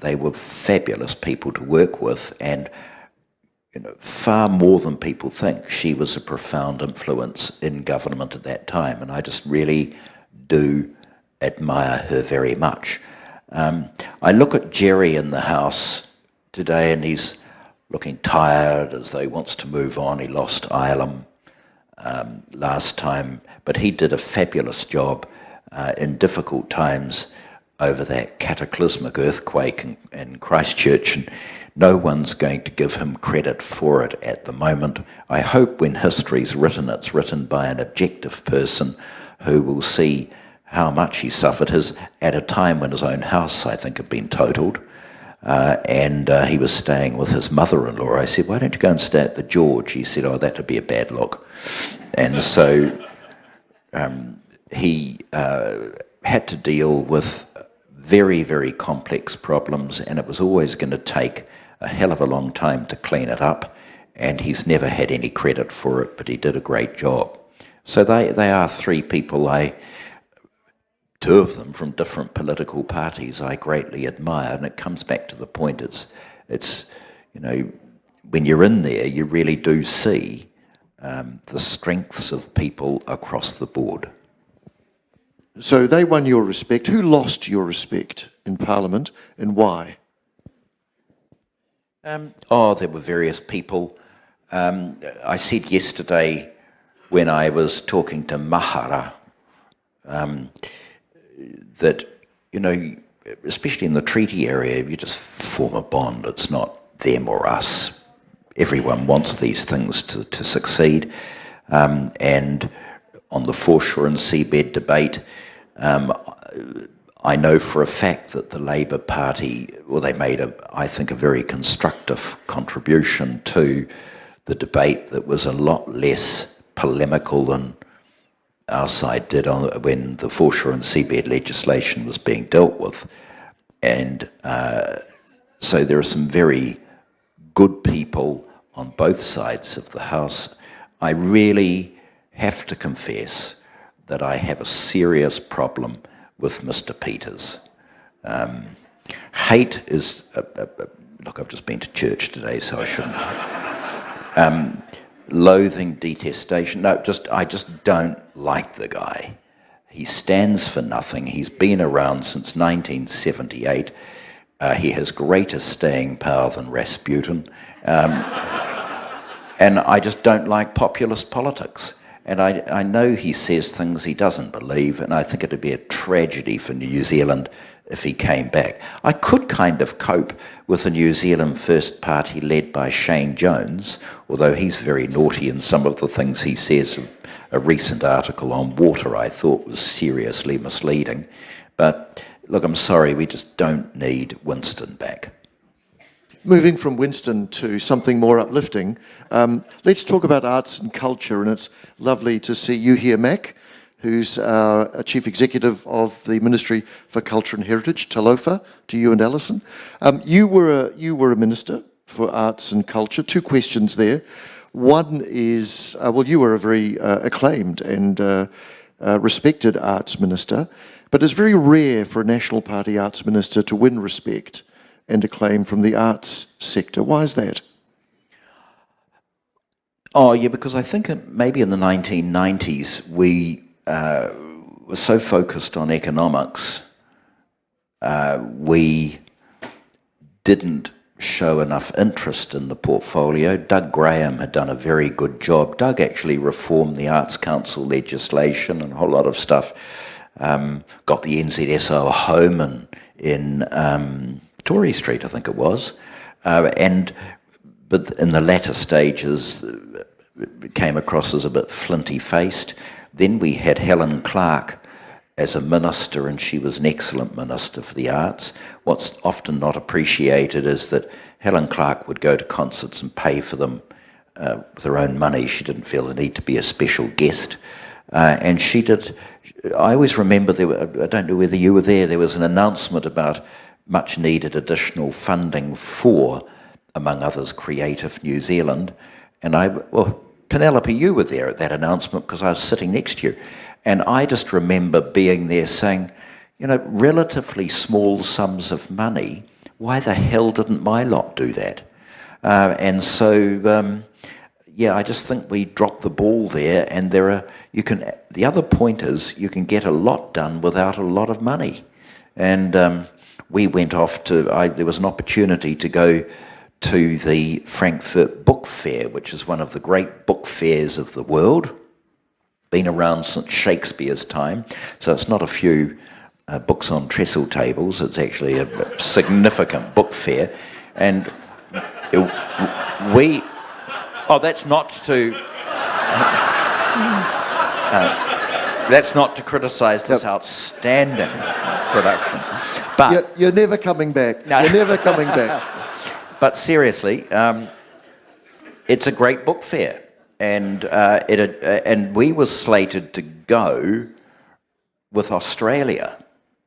they were fabulous people to work with, and far more than people think, she was a profound influence in government at that time, and I just really do admire her very much. I look at Jerry in the House today, and he's looking tired, as though he wants to move on. He lost Ireland last time, but he did a fabulous job in difficult times over that cataclysmic earthquake in Christchurch, and no one's going to give him credit for it at the moment. I hope when history's written, it's written by an objective person who will see how much he suffered at a time when his own house, I think, had been totaled. And he was staying with his mother-in-law. I said, "Why don't you go and stay at the George?" He said, "Oh, that'd be a bad look." And so he had to deal with very, very complex problems, and it was always going to take a hell of a long time to clean it up, and he's never had any credit for it, but he did a great job. So they are three people, two of them from different political parties, I greatly admire, and it comes back to the point, it's when you're in there, you really do see the strengths of people across the board. So they won your respect. Who lost your respect in Parliament, and why? There were various people. I said yesterday when I was talking to Mahara that, especially in the treaty area, you just form a bond. It's not them or us. Everyone wants these things to succeed. And on the foreshore and seabed debate. I know for a fact that the Labour Party, well, they made, I think, a very constructive contribution to the debate that was a lot less polemical than our side did when the foreshore and seabed legislation was being dealt with. And so there are some very good people on both sides of the House. I really have to confess that I have a serious problem with Mr. Peters. Hate is, look, I've just been to church today, so I shouldn't. Loathing, detestation, no, I just don't like the guy. He stands for nothing. He's been around since 1978. He has greater staying power than Rasputin. And I just don't like populist politics. And I know he says things he doesn't believe, and I think it would be a tragedy for New Zealand if he came back. I could kind of cope with a New Zealand First Party led by Shane Jones, although he's very naughty in some of the things he says. A recent article on water I thought was seriously misleading. But look, I'm sorry, we just don't need Winston back. Moving from Winston to something more uplifting, let's talk about arts and culture, and it's lovely to see you here, Mac, who's a Chief Executive of the Ministry for Culture and Heritage, Talofa, to you and Alison. You were a Minister for Arts and Culture. Two questions there. One is, you were a very acclaimed and respected arts minister, but it's very rare for a National Party arts minister to win respect and acclaim from the arts sector. Why is that? Oh, yeah, because I think maybe in the 1990s we were so focused on economics, we didn't show enough interest in the portfolio. Doug Graham had done a very good job. Doug actually reformed the Arts Council legislation and a whole lot of stuff. Got the NZSO a home in Tory Street, I think it was. But in the latter stages, it came across as a bit flinty-faced. Then we had Helen Clark as a minister, and she was an excellent minister for the arts. What's often not appreciated is that Helen Clark would go to concerts and pay for them with her own money. She didn't feel the need to be a special guest. And she did, I always remember, I don't know whether you were there was an announcement about much needed additional funding for, among others, Creative New Zealand. And Penelope, you were there at that announcement because I was sitting next to you. And I just remember being there saying, relatively small sums of money, why the hell didn't my lot do that? I just think we dropped the ball there, and the other point is you can get a lot done without a lot of money. And we went off there was an opportunity to go to the Frankfurt Book Fair, which is one of the great book fairs of the world. Been around since Shakespeare's time, so it's not a few books on trestle tables, it's actually a significant book fair. And that's not to criticise this outstanding production. But you're never coming back. No. You're never coming back. But seriously, it's a great book fair. And we were slated to go with Australia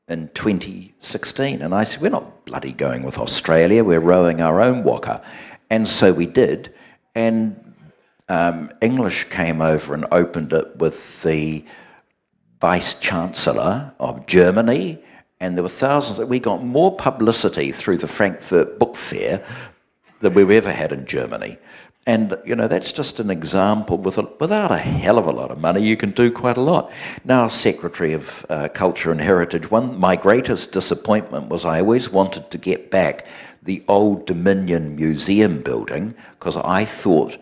in 2016. And I said, we're not bloody going with Australia, we're rowing our own waka. And so we did. And English came over and opened it with the Vice-Chancellor of Germany. And there were thousands. We got more publicity through the Frankfurt Book Fair than we've ever had in Germany. And, that's just an example. Without a hell of a lot of money, you can do quite a lot. Now, Secretary of Culture and Heritage, my greatest disappointment was I always wanted to get back the old Dominion Museum building, because I thought,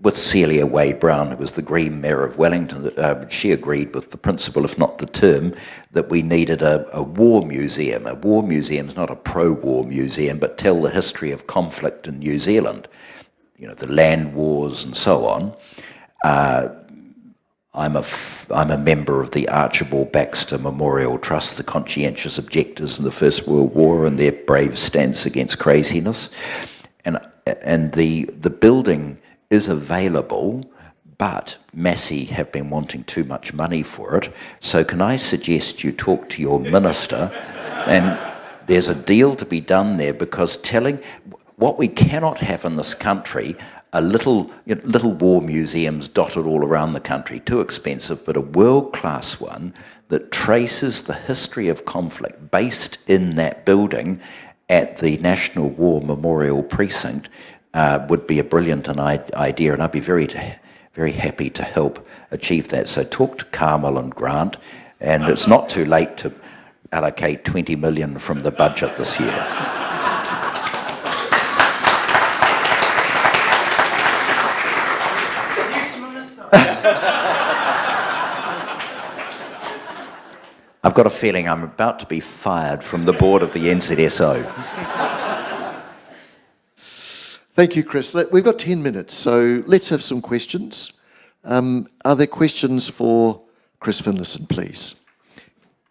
with Celia Wade-Brown, who was the Green Mayor of Wellington, she agreed with the principle, if not the term, that we needed a war museum. A war museum is not a pro-war museum, but tell the history of conflict in New Zealand, the land wars and so on. I'm a member of the Archibald Baxter Memorial Trust, the conscientious objectors in the First World War and their brave stance against craziness. And the building is available, but Massey have been wanting too much money for it. So can I suggest you talk to your minister? And there's a deal to be done there, because what we cannot have in this country are little war museums dotted all around the country, too expensive, but a world-class one that traces the history of conflict based in that building at the National War Memorial Precinct would be a brilliant idea, and I'd be very happy to help achieve that. So talk to Carmel and Grant, and it's not too late to allocate 20 million from the budget this year. I've got a feeling I'm about to be fired from the board of the NZSO. Thank you, Chris. We've got 10 minutes, so let's have some questions. Are there questions for Chris Finlayson, please?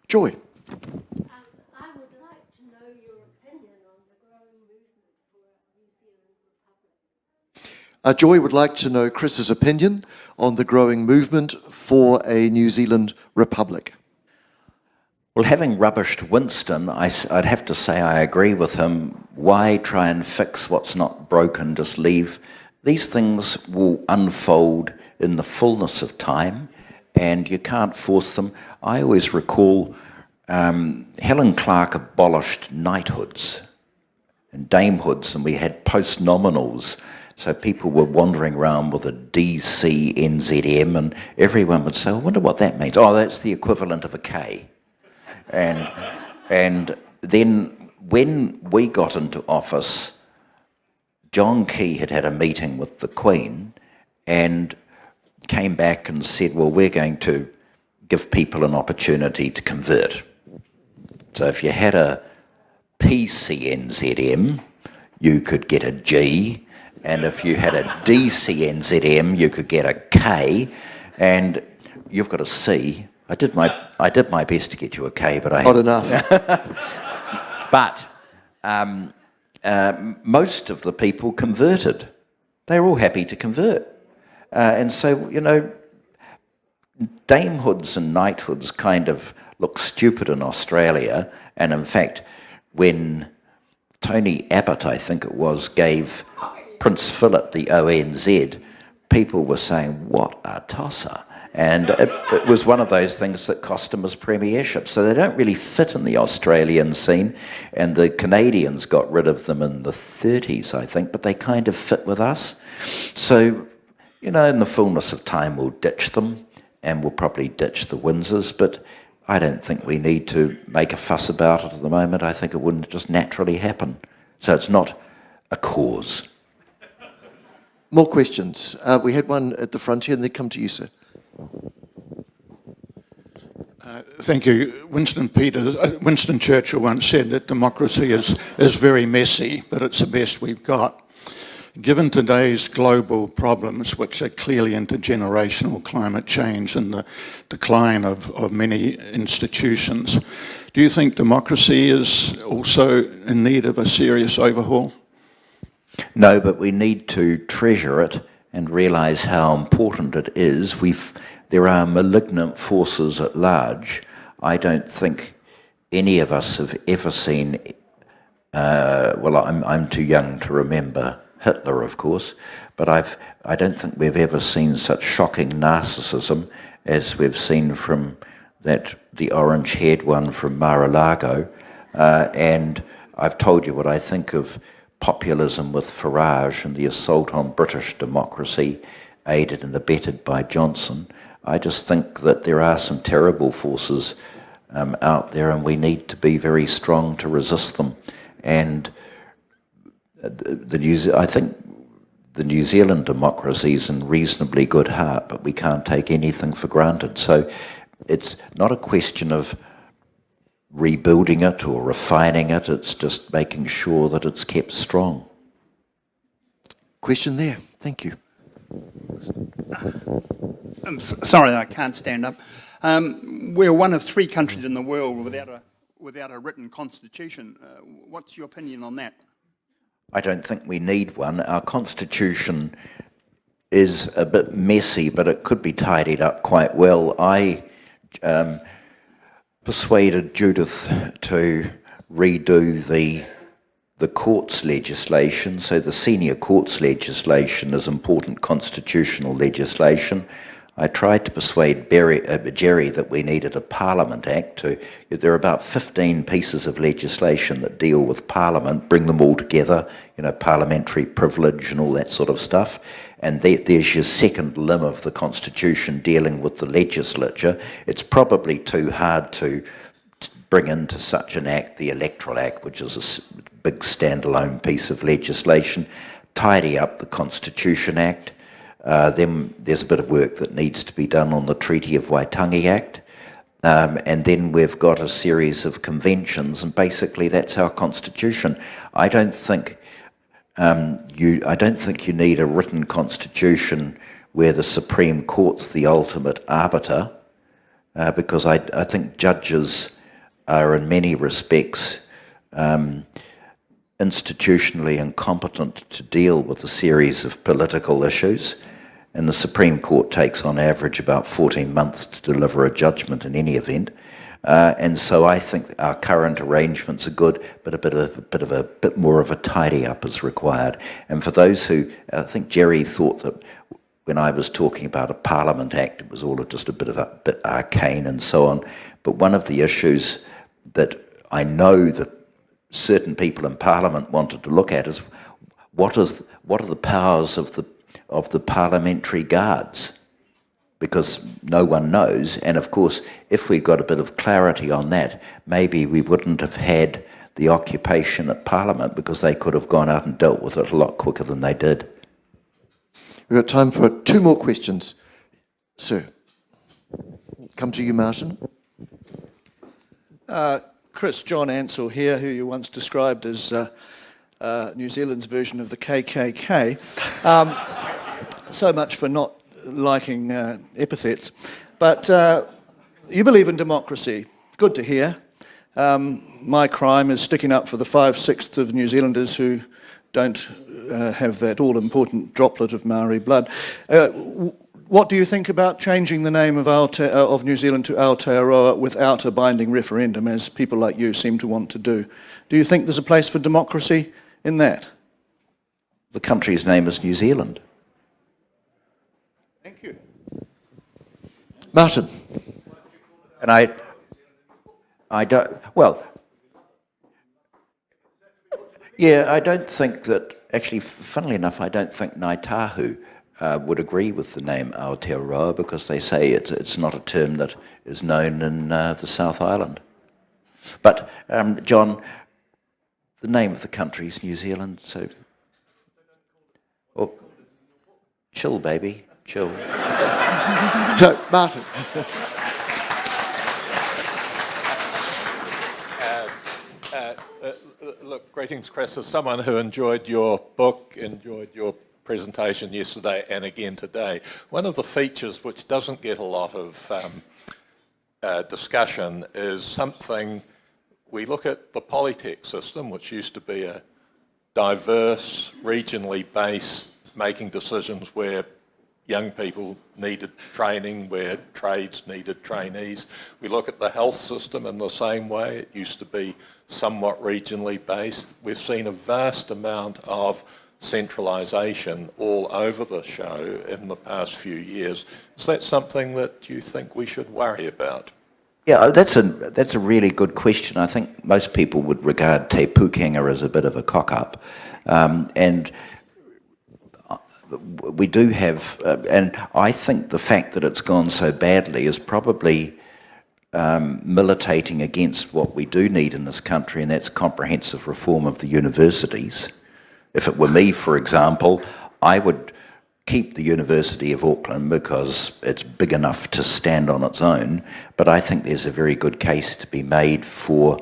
Joy. I would like to know your opinion on the growing movement for a New Zealand Republic. Joy would like to know Chris's opinion on the growing movement for a New Zealand Republic. Well, having rubbished Winston, I'd have to say I agree with him. Why try and fix what's not broken? Just leave. These things will unfold in the fullness of time, and you can't force them. I always recall Helen Clark abolished knighthoods and damehoods, and we had post-nominals. So people were wandering around with a DCNZM, and everyone would say, I wonder what that means. Oh, that's the equivalent of a K. And then when we got into office, John Key had a meeting with the Queen and came back and said, well, we're going to give people an opportunity to convert. So if you had a PCNZM, you could get a G, and if you had a DCNZM, you could get a K, and you've got a C. I did my best to get you a K, but Not enough. But most of the people converted. They were all happy to convert. And so, damehoods and knighthoods kind of look stupid in Australia. And in fact, when Tony Abbott, I think it was, gave Prince Philip the ONZ, people were saying, what a tosser. And it was one of those things that cost him his premiership. So they don't really fit in the Australian scene. And the Canadians got rid of them in the 30s, I think, but they kind of fit with us. So, in the fullness of time, we'll ditch them, and we'll probably ditch the Windsors, but I don't think we need to make a fuss about it at the moment. I think it wouldn't just naturally happen. So it's not a cause. More questions. We had one at the front here, and they come to you, sir. Thank you. Winston Churchill once said that democracy is very messy, but it's the best we've got. Given today's global problems, which are clearly intergenerational, climate change and the decline of many institutions, do you think democracy is also in need of a serious overhaul? No, but we need to treasure it and realise how important it is. There are malignant forces at large. I don't think any of us have ever seen, I'm too young to remember Hitler, of course, but I don't think we've ever seen such shocking narcissism as we've seen from the orange-haired one from Mar-a-Lago. And I've told you what I think of populism with Farage and the assault on British democracy, aided and abetted by Johnson. I just think that there are some terrible forces out there, and we need to be very strong to resist them. And I think the New Zealand democracy is in reasonably good heart, but we can't take anything for granted. So it's not a question of rebuilding it or refining it, it's just making sure that it's kept strong. Question there. Thank you. Sorry, I can't stand up. We're one of 3 countries in the world without a written constitution. What's your opinion on that? I don't think we need one. Our constitution is a bit messy, but it could be tidied up quite well. I persuaded Judith to redo the courts legislation. So the senior courts legislation is important constitutional legislation. I tried to persuade Jerry that we needed a Parliament Act. There are about 15 pieces of legislation that deal with Parliament, bring them all together, parliamentary privilege and all that sort of stuff. And there's your second limb of the Constitution dealing with the legislature. It's probably too hard to bring into such an act the Electoral Act, which is a big standalone piece of legislation, tidy up the Constitution Act. Then there's a bit of work that needs to be done on the Treaty of Waitangi Act. And then we've got a series of conventions, and basically that's our constitution. I don't think you need a written constitution where the Supreme Court's the ultimate arbiter, because I think judges are in many respects institutionally incompetent to deal with a series of political issues. And the Supreme Court takes on average about 14 months to deliver a judgment in any event. And so I think our current arrangements are good, but a bit more of a tidy up is required. And for those who, I think Jerry thought that when I was talking about a Parliament Act, it was all just a bit arcane and so on. But one of the issues that I know that certain people in Parliament wanted to look at is what are the powers of the parliamentary guards, because no one knows. And of course, if we'd got a bit of clarity on that, maybe we wouldn't have had the occupation at Parliament, because they could have gone out and dealt with it a lot quicker than they did. We've got time for 2 more questions. Sir. Come to you, Martin. Chris, John Ansell here, who you once described as New Zealand's version of the KKK. So much for not liking epithets. But you believe in democracy. Good to hear. My crime is sticking up for the 5/6 of New Zealanders who don't have that all-important droplet of Maori blood. What do you think about changing the name of New Zealand to Aotearoa without a binding referendum, as people like you seem to want to do? Do you think there's a place for democracy in that? The country's name is New Zealand. Thank you. Martin. And I don't, well, yeah, I don't think that, actually, funnily enough, I don't think Ngāi Tahu would agree with the name Aotearoa, because they say it's not a term that is known in the South Island. But, John, the name of the country is New Zealand, so... Oh, chill, baby, chill. So, Martin. Look, greetings, Chris. As someone who enjoyed your book, enjoyed your presentation yesterday and again today, one of the features which doesn't get a lot of discussion is something, we look at the Polytech system, which used to be a diverse, regionally based, making decisions where young people needed training, where trades needed trainees. We look at the health system in the same way. It used to be somewhat regionally based. We've seen a vast amount of centralisation all over the show in the past few years. Is that something that you think we should worry about? Yeah, that's a really good question. I think most people would regard Te Pūkenga as a bit of a cock-up. And we do have, and I think the fact that it's gone so badly is probably militating against what we do need in this country, and that's comprehensive reform of the universities. If it were me, for example, I would keep the University of Auckland because it's big enough to stand on its own, but I think there's a very good case to be made for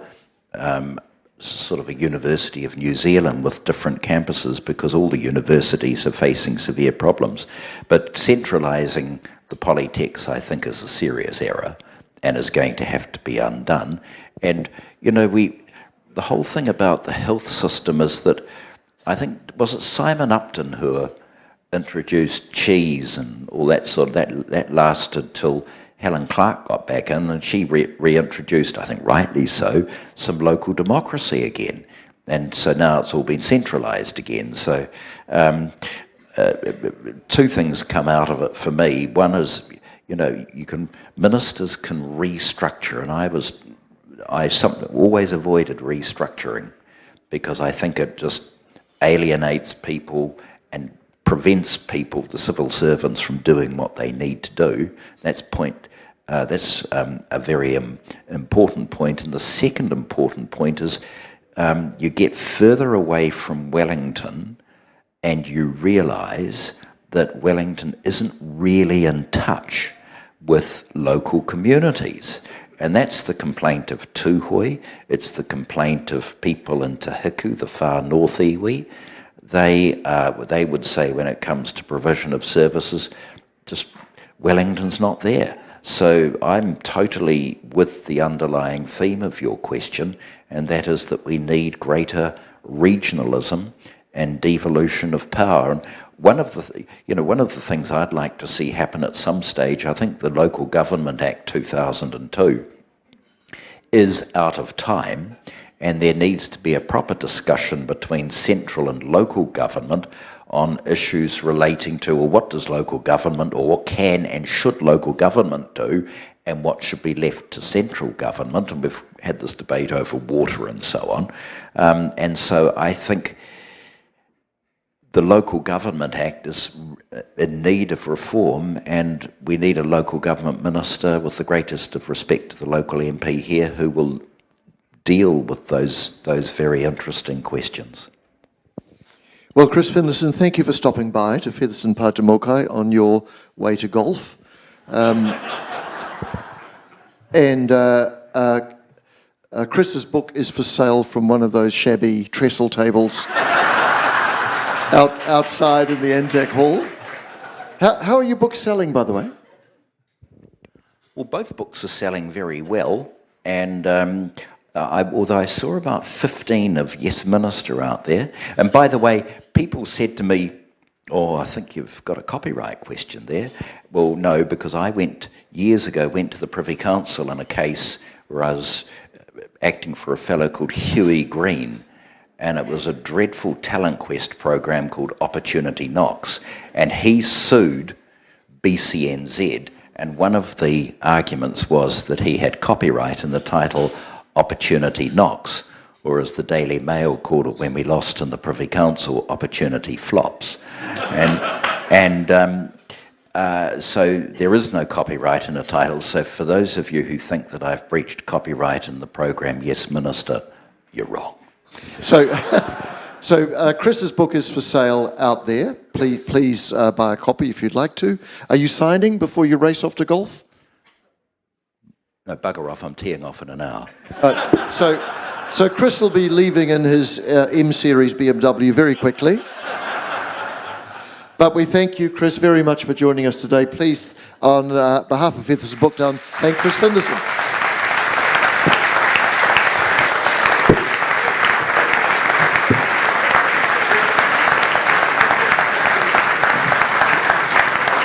sort of a University of New Zealand with different campuses, because all the universities are facing severe problems. But centralising the polytext, I think, is a serious error and is going to have to be undone. And, you know, the whole thing about the health system is that, I think, was it Simon Upton who introduced cheese and all that sort of, that lasted till Helen Clark got back in, and she reintroduced, I think rightly so, some local democracy again. And so now it's all been centralised again. So two things come out of it for me. One is, you know, ministers can restructure, and I always avoided restructuring because I think it just alienates people and prevents people, the civil servants, from doing what they need to do. That's a very important point. And the second important point is you get further away from Wellington and you realise that Wellington isn't really in touch with local communities. And that's the complaint of Tūhoe, it's the complaint of people in Te Hiku, the far north iwi. They would say when it comes to provision of services, just Wellington's not there. So I'm totally with the underlying theme of your question, and that is that we need greater regionalism and devolution of power. And one of the things I'd like to see happen at some stage, I think the Local Government Act 2002 is out of time, and there needs to be a proper discussion between central and local government on issues relating to, well, what does local government, or what can and should local government do, and what should be left to central government. And we've had this debate over water and so on. And so I think the Local Government Act is in need of reform, and we need a local government minister, with the greatest of respect to the local MP here, who will deal with those very interesting questions. Well, Chris Finlayson, thank you for stopping by to Featherston Patemokai on your way to golf. Chris's book is for sale from one of those shabby trestle tables outside in the Anzac Hall. How are your books selling, by the way? Well, both books are selling very well, and although I saw about 15 of Yes Minister out there. And by the way, people said to me, oh, I think you've got a copyright question there. Well, no, because I years ago went to the Privy Council in a case where I was acting for a fellow called Huey Green, and it was a dreadful talent quest program called Opportunity Knocks, and he sued BCNZ, and one of the arguments was that he had copyright in the title Opportunity Knocks, or as the Daily Mail called it when we lost in the Privy Council, Opportunity Flops. So there is no copyright in a title. So for those of you who think that I've breached copyright in the program Yes Minister, you're wrong. So Chris's book is for sale out there. Please buy a copy if you'd like to. Are you signing before you race off to golf? No, bugger off, I'm teeing off in an hour. So Chris will be leaving in his M-Series BMW very quickly. But we thank you, Chris, very much for joining us today. Please, on behalf of Featherston Booktown, thank Chris Finlayson.